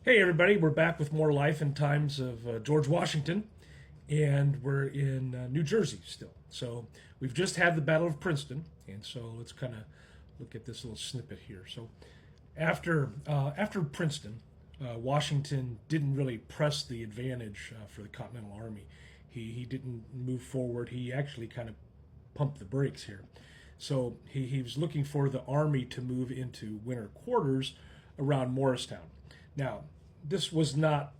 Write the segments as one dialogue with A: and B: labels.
A: Hey, everybody, we're back with more life and times of George Washington, and we're in New Jersey still. So we've just had the Battle of Princeton, and so let's kind of look at this little snippet here. So after Princeton, Washington didn't really press the advantage for the Continental Army. He didn't move forward. He actually kind of pumped the brakes here. So he was looking for the army to move into winter quarters around Morristown. Now, this was not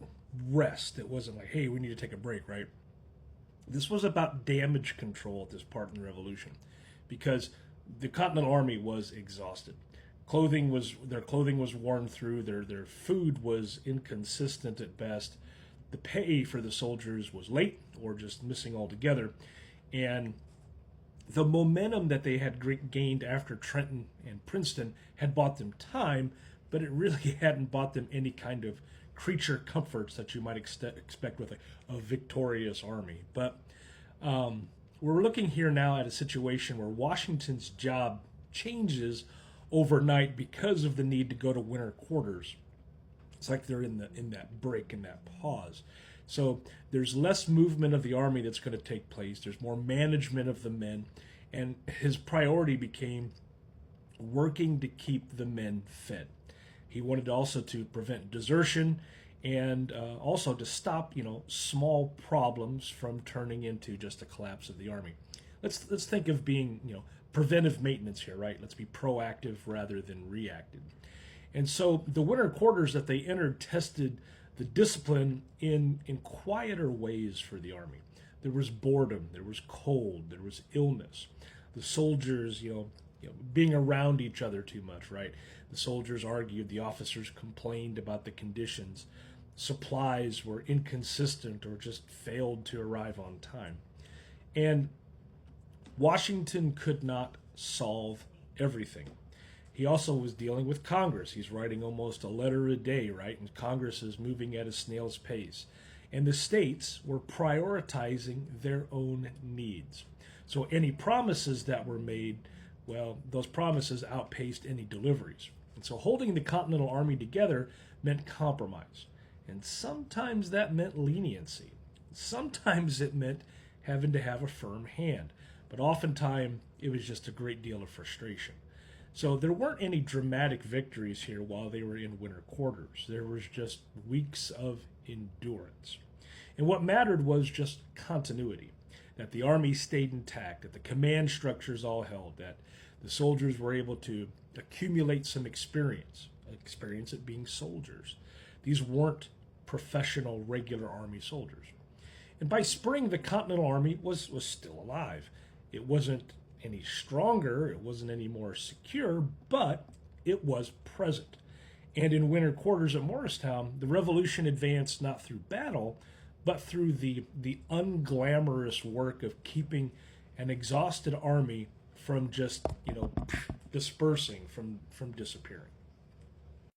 A: rest. It wasn't like, hey, we need to take a break, right? This was about damage control at this part in the Revolution because the Continental Army was exhausted. Their clothing was worn through, their food was inconsistent at best. The pay for the soldiers was late or just missing altogether. And the momentum that they had gained after Trenton and Princeton had bought them time, but it really hadn't bought them any kind of creature comforts that you might expect with a victorious army. But we're looking here now at a situation where Washington's job changes overnight because of the need to go to winter quarters. It's like they're in that break, in that pause. So there's less movement of the army that's going to take place. There's more management of the men, and his priority became working to keep the men fed. He wanted also to prevent desertion and also to stop, small problems from turning into just a collapse of the army. Let's think of being, preventive maintenance here, right? Let's be proactive rather than reactive. And so the winter quarters that they entered tested the discipline in quieter ways for the army. There was boredom, there was cold, there was illness. The soldiers, being around each other too much, right? The soldiers argued, the officers complained about the conditions. Supplies were inconsistent or just failed to arrive on time. And Washington could not solve everything. He also was dealing with Congress. He's writing almost a letter a day, right? And Congress is moving at a snail's pace. And the states were prioritizing their own needs. So any promises that were made, well, those promises outpaced any deliveries. And so holding the Continental Army together meant compromise. And sometimes that meant leniency. Sometimes it meant having to have a firm hand. But oftentimes it was just a great deal of frustration. So there weren't any dramatic victories here while they were in winter quarters. There was just weeks of endurance. And what mattered was just continuity, that the army stayed intact, that the command structures all held, that the soldiers were able to accumulate some experience at being soldiers. These weren't professional, regular army soldiers. And by spring, the Continental Army was still alive. It wasn't any stronger, it wasn't any more secure, but it was present. And in winter quarters at Morristown, the revolution advanced not through battle, but through the unglamorous work of keeping an exhausted army from just, dispersing, from disappearing.